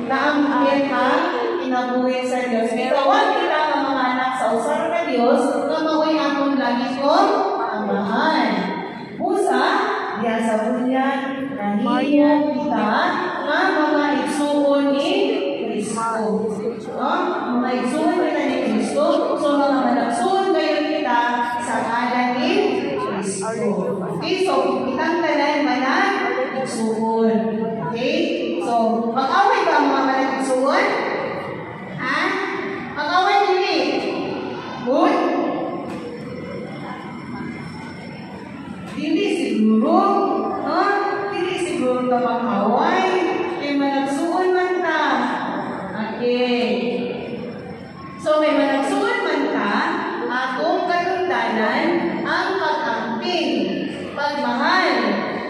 naambiyan ang kinabuhi sa Dios. Ikawan kita nga mga anak sa usar ka Dios, nga maoy akong lagi kong amahan. Busa, diya sa bunyan, nahimo kita nga mga igsuon ni Kristo. Mga igsuon kita ni Kristo, so mga managsuon kayo kita sa ngalan ni Kristo. Okay, so kitang tanan manag igsuon. Okay, so mag-away ba ang mga manag igsuon? Ha? Mag-away dili? Good? Dili siguro? Dili siguro ka mag-away? Kaya managsuon man ta. Okay. So, may managsuon man ta, atong katungdanan ang pag-amping, pagmahal,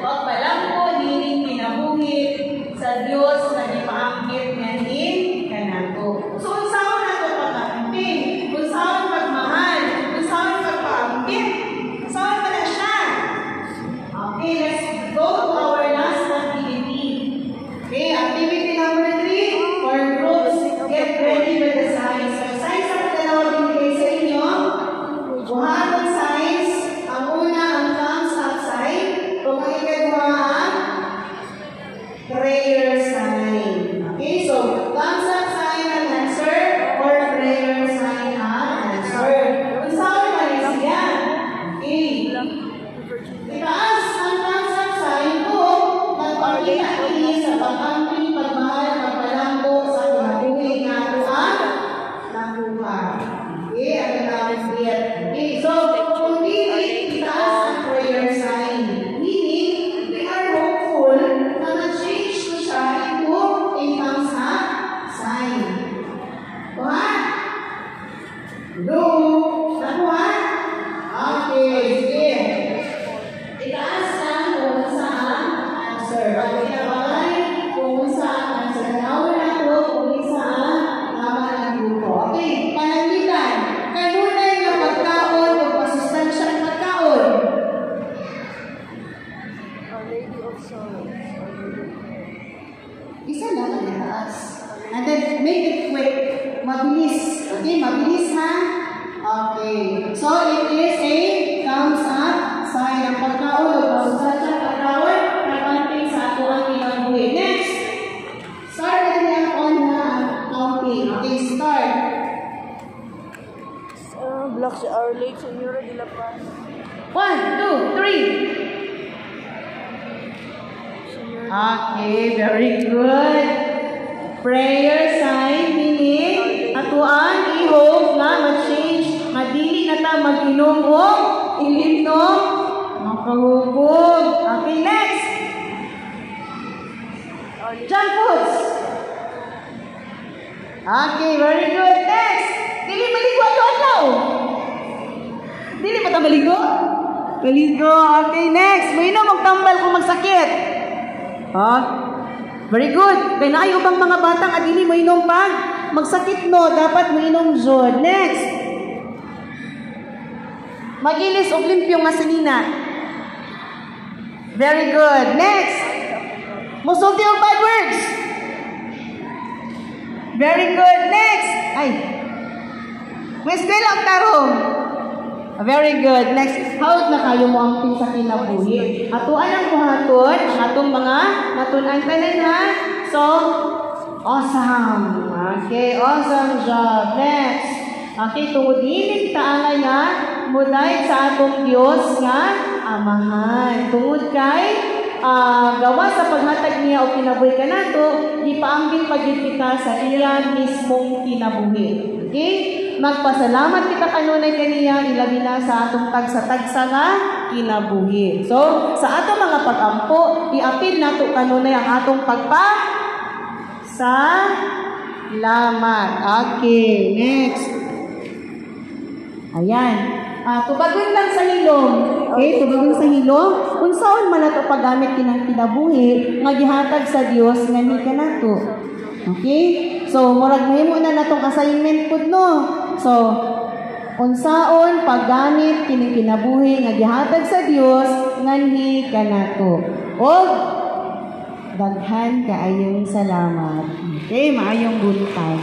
pagpalangko, nining pinabuhi sa Dios na ipaangkit nganin kanato. So, unsaon nato pag-amping? Unsaon pagmahal? Unsaon pagpaangkit? Unsaon pa na siya? Okay, let's go to our last activity. Okay, activity number 3 for groups. Get ready with the signs. Ang signs na dalawa binigay sa inyo. Buhatong signs. Ang una, ang thumbs up sign. Kung ang ikagawa ang prayer sign. Okay, so thumbs up sign ang answer or prayer sign ang answer. Kung saan ba rin siya? Okay. Itaas ang thumbs up sign ko. Nagpakita ini sa pag-amping, pagmahal, pagpalangko sa kinabuhi nga ito ang nakuha. Okay, ang tawag diyan. Okay, so kung hindi itaas ang prayer sign, meaning we are hopeful na na-change ko siya into a thumbs up sign. Kuha? Do? Nakuha? Okay, sige. Itaas lang kung saan answer. Pag pinabay, kung saan answer. Nawala na ito kung saan tama ng grupo. Okay, panangitan. Kanunay na pagkaon o pasustansya ng pagkaon. Isa lang ang itaas. And then, make it quick. Mabilis. Okay, mabilis ha? Okay. So, it is a thumbs up sign ng pagkaon o pasustansya ng pagkaon na counting sa ato ang kinabuhi. Next! Start na niya on na counting. Okay, start. Block si Arlene, Senyora de la Paz. 1, 2, 3. Okay, very good. Prayer sign, meaning atuan i-hope nga ma-change, madili na ta mag-inom o ilimnom, makahubog. Okay, next. Junk foods. Okay, very good. Next. Dili maligo adlaw. Dili pa ta maligo? Maligo. Okay, next. Mainom og tambal kung magsakit. Very good. Kaya naayo bang mga batang adili mo inom pa? Magsakit no, dapat mo inom jud. Next. Magilis og limpyo nga sinina. Very good. Next. Musulti og bad words. Very good. Next. Ay. May eskwela og tarong. Very good. Next, hawag na kayo mo ang pinsa kinabuhi. Atuan ang buhaton, ang atong mga natunan tanan ha. So, awesome. Okay, awesome job. Next. Okay, tungod inig taangay nga, mulay sa atong Diyos nga amahan. Tungod kay, gawa sa paghatag niya o kinabuhi ka nato, ipaambing pagkita sa ilan mismong kinabuhi. Okay? Magpasalamat kita kanunay kaniya, ilabi na sa atong tagsa-tagsa nga kinabuhi. So, sa atong mga pag-ampo, iapil nato kanunay ang atong salamat. Okay, next. Ayan. Tubagon lang sa hilom. Okay, tubagon sa hilom. Kung saan man nato paggamit kinang kinabuhi, nga gihatag sa Dios nga ni kanato. Okay? So, murag mahimo na natong assignment pud no. So, unsaon paggamit kining kinabuhi nga gihatag sa Dios nganhi kanato. Og Daghan kaayong salamat. Okay, maayong buntag.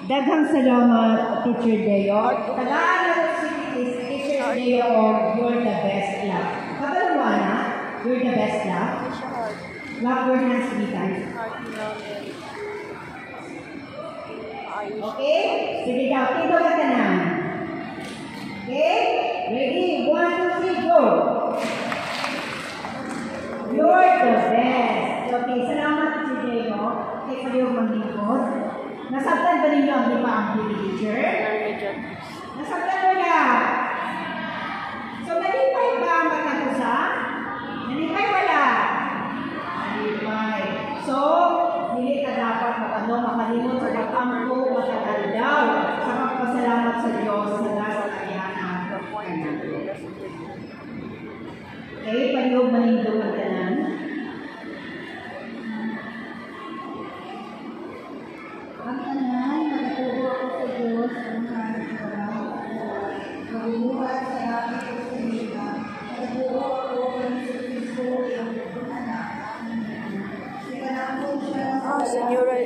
Daghang salamat, Teacher Deo. Tagaan na si Teacher Deo, you're the best love. Kapalawa na, you're the best love. Love your hands 3 times. Okay? Sige daw, tito ka na. Okay? Ready? 1, 2, 3, go! You're the best. Okay, salamat Teacher Deo. Okay, kayo maglingkod. Nasabtan ba ninyo ang lima ang teacher? Nasabtan mo na. So, nalipay ba ang matakusa? Nalipay wala? Nalipay. So, hindi ka dapat makalimot sa pagkampo matagaldaw sa pagpasalamat sa Diyos sa nasa kayanan. Okay, palihog manindog ang tanan. Ang tanan, magturo ako sa Diyos ang hanap sa magbubuhat sa langit o sa lupa. Magturo ako ng Kristo ang anak. Sikanapon siya sa Senyora.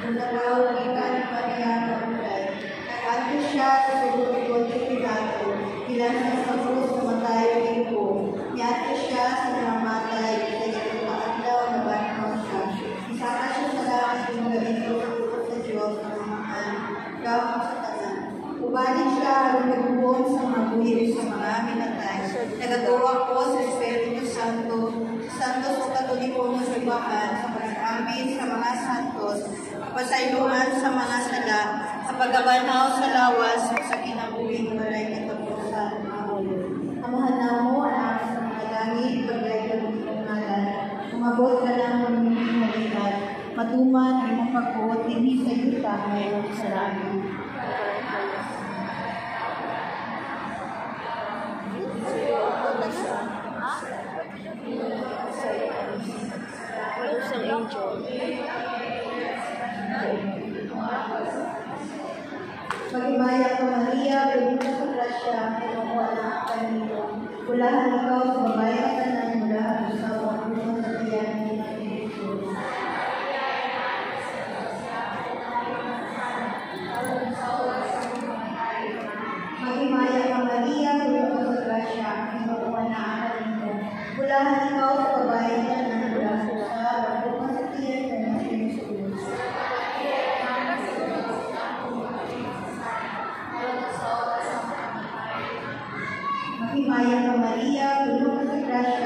kung nalawag kita ng Mariana Ulay. Nag-anto siya sa sugod-sugod sa Pilato. Kilanan sa krus na matay ko. Niyato siya sa namamatay. Kaya paadlaw na banaw siya. Isaka siya sa langit ng ganito sa Diyos ng mga gawang sa tanan. Ubalik siya ang nagbubuon sa mga buhir sa mga minatay. Nagagawa ko sa Espiritu Santo. Santo sa Katoliko mo sa ibahan, sa pag-amin sa mga santos, pasayluhan sa mga sala, sa pagabanaw sa lawas, sa kinabuhing balay katapusan. Amahan na mo, anak sa mga langit, paglayag ng ngalan, umabot ka lang ng mga halikat, matuman ang mga pagkuot, hindi sa yuta, mayroon sa langit. There's an angel. Magibaya ka Maria, bendita sa grasya, kinukuha na ang kanino. Kulahan ikaw sa babae at tanan mula ang asawa ng sa tiyanin ng Espiritu. Magibaya ka Maria, bendita sa grasya, kinukuha na ang kanino. Kulahan ikaw sa babae at tanan mula ang asawa ng sa tiyanin ng Espiritu. Himaya ka Maria, tulong sa grasya,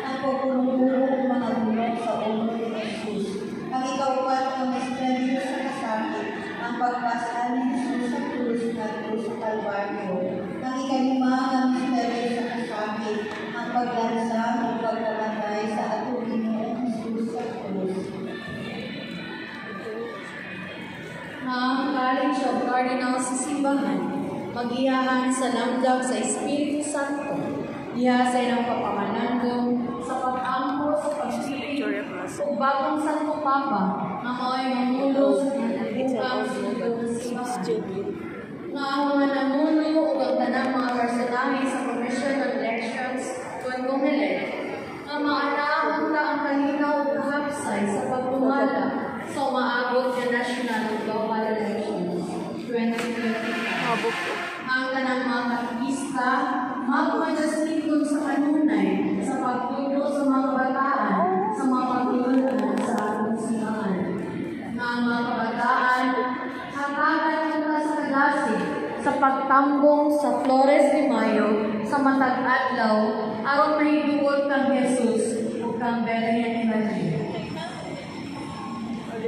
ang pagpupulong mga bulong sa ulo ni Jesus. Ang ikaw pa ng misteryo sa kasakit, ang pagpasaan ni Jesus sa krus na sa Kalbaryo. Ang ikalima ng misteryo sa kasakit, ang paglansa ng pagkamatay sa atong Ginoong Jesus sa krus. Ang College of Cardinals sa simbahan, mag-iyahan sa lamdag sa Espiritu Santo, iha sa ilang papamanandong sa pag-angko sa pag-sipin o bagong Santo Papa na mao'y mamulo sa pinagbugang sa simbahan. Nga ang mga namuno o ang tanang mga personahe sa Commission on Elections tuwan kumilit, nga maanahan ka ang kalinaw o kahapsay sa pagpumala sa umaabot na national o global elections 2025. Ang kanang mga katikista, magpadasigod sa kanunay sa pagtuto sa mga bataan sa mga pagtulungan sa atong simbahan. Ang mga kabataan, hatagan ka sa kadasi sa pagtambong sa Flores de Mayo sa matag adlaw aron mahiduot kang Jesus o kang Virgen Maria.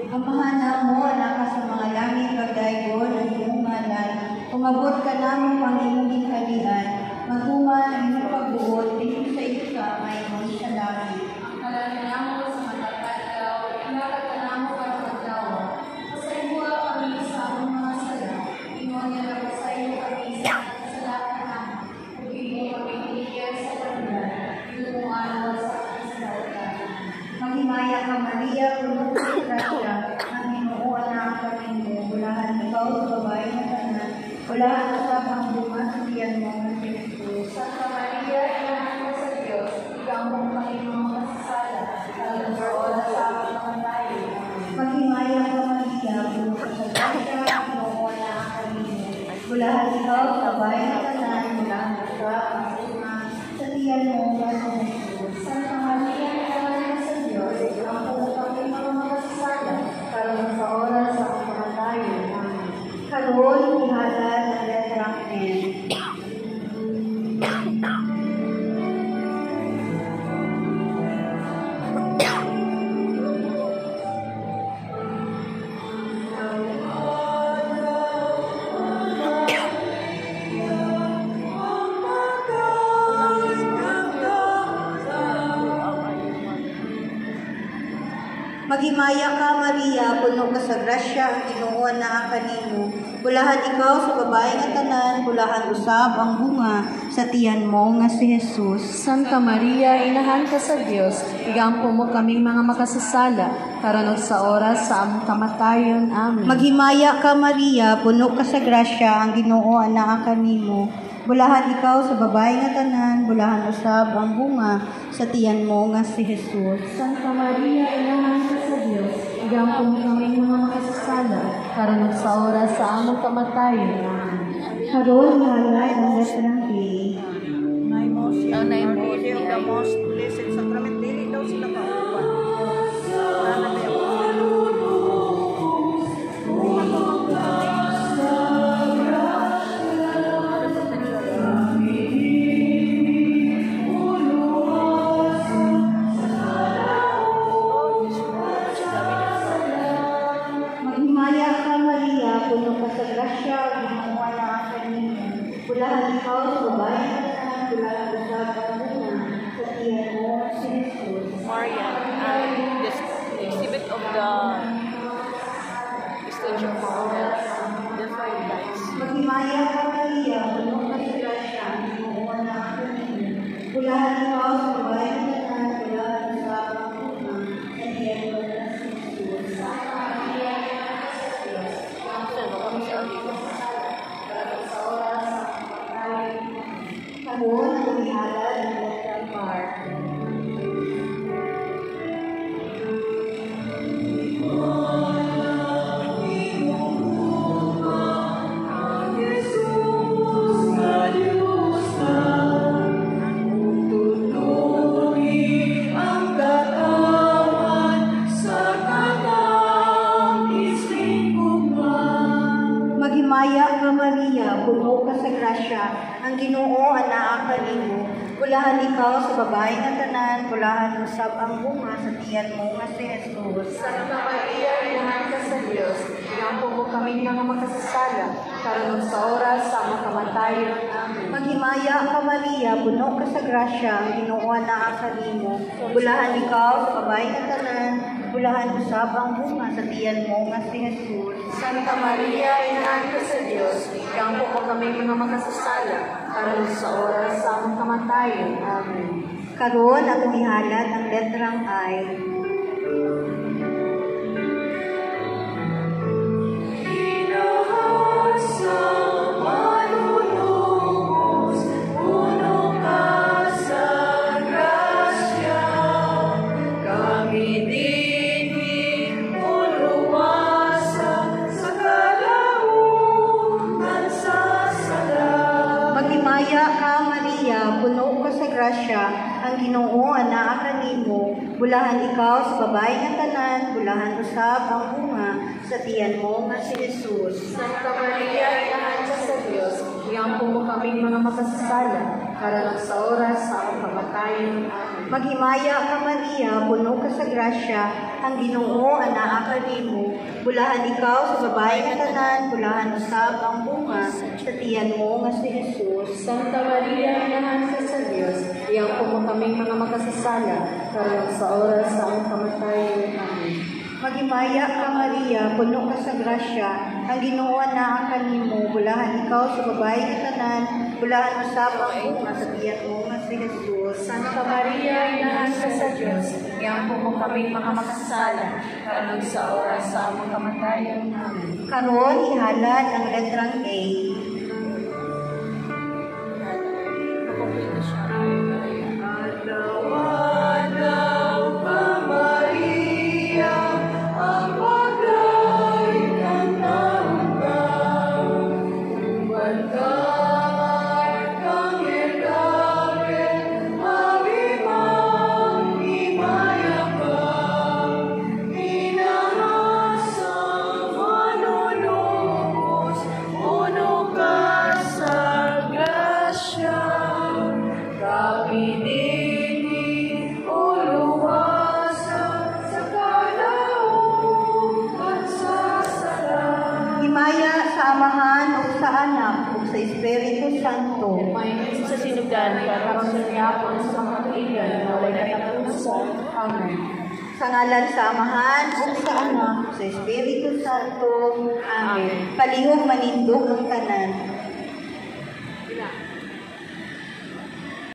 Amahana mo, anak ka sa mga langit, pagdayon, ang iyong ngalan. Umabot ka namin pang iyong gikalian. Maguma ang iyong pagbuot, tingin sa iyo ka, may mong sa langit. Ang kalangin mo sa matagkadlaw, ingatag ka namo para maglawa. Sa iyo kami sa among mga sala, ingon niya na sa iyo kami sa kasalanan namin. Kung hindi kami iligyan sa kanila, yun mo araw sa kasalanan. Maghimaya ka, Maria, puno sa grasya, ang Ginoo anak ka ninyo, bulahan ikaw sa babae na tanan, bulahan ka sa pangbuman sa tiyan mo ng Jesus. Santa Maria, Inahan mo sa Diyos, ikaw mong Panginoong masasala, lalo sa oras sa aming pagkamatay. Maghimaya ka, Maria, puno sa grasya, ang Ginoo anak ka ninyo, bulahan ikaw sa babae na tanan, bulahan ka sa pangbuman sa tiyan mo ng Jesus. Santa Maria, Inahan mo sa Diyos, ikaw mong Panginoong masasala, lalo sa oras sa aming pagkamatay. Amen. Karoon, ihala ng letrang N. Maghimaya ka, Maria, puno ka sa grasya, ang Ginoo na kanimo. Bulahan ikaw sa babae nga tanan, bulahan usab ang bunga sa tiyan mo nga si Jesus. Santa Maria, Inahan ka sa Diyos, igampo mo kaming mga makasasala, karon sa oras sa among kamatayon. Amen. Maghimaya ka, Maria, puno ka sa grasya, ang Ginoo na kanimo. Bulahan ikaw sa babae nga tanan, bulahan usab ang bunga sa tiyan mo nga si Jesus. Santa Maria, Inahan ka sa Diyos, igampo mo kaming mga makasasala, karon sa oras sa among kamatayon. Amen. Karoon, halay ang letrang A. Ang naimili of the most blessed sacrament, dili daw sila kauban. Sana may Maghimaya ka, Maria, puno ka sa grasya, Ginoo na kanimo. Bulahan ikaw sa babae nga tanan, bulahan usab ang bunga sa tiyan mo si Jesus. Maria, this exhibit of the stage of Maria, the five lights. Maghimaya ka, Maria, puno ka sa grasya, Ginoo na kanimo. Bulahan ikaw sa babae nga tanan, bulahan usab ang bunga sa tiyan mo si Jesus. Karoon, ang ihala ng letrang R. Maghimaya ka, Maria, puno ka sa grasya, ang Ginoo anaa kanimo. Bulahan ikaw sa babae nga tanan, tanan, bulahan usab ang bunga sa tiyan mo nga si Jesus. Santa Maria, Inahan ka sa Diyos, iampo mo kami mga makasasala, karon sa oras sa among kamatayon. Amen. Maghimaya ka Maria, puno ka sa grasya, ang Ginoo naa ka nimo. Bulahan ikaw sa babae nga tanan, bulahan usab ang bunga sa tiyan mo nga si Jesus. Santa Maria, Inahan ka sa Diyos, iampo mo kami mga makasasala, karon sa oras sa among kamatayon. Amen. Karon ang ihalad ang letrang I. Puno ka sa grasya, ang Ginoo anaa ka nimo. Bulahan ikaw sa babae nga tanan, bulahan usab ang bunga sa tiyan mo nga si Jesus. Santa Maria, Inahan ka sa Diyos, iampo mo kami mga makasasala, karon sa oras sa among kamatayon. Amen. Maghimaya ka Maria, puno ka sa grasya, ang Ginoo anaa ka nimo. Bulahan ikaw sa babae nga tanan, bulahan usab ang bunga sa tiyan mo nga si Jesus. Santa Maria, Inahan ka sa Diyos, iampo mo kami mga makasasala, karon sa oras sa among kamatayon. Amen. Maghimaya ka Maria, puno ka sa grasya, ang Ginoo anaa ka nimo. Bulahan ikaw sa babae nga tanan, bulahan usab ang bunga sa tiyan mo nga si Jesus. Santa Maria, Inahan ka sa Diyos, iampo mo kami mga makasasala, karon sa oras sa among kamatayon. Amen. Karon ihalad ang letrang A. Sa Espiritu Santo. Mayon sa sinugan, karon sa yapon sa mga kaibigan, na walay katapusan. Amen. Sa ngalan sa Amahan ug sa Anak, sa Espiritu Santo. Amen. Palihog manindog ang tanan.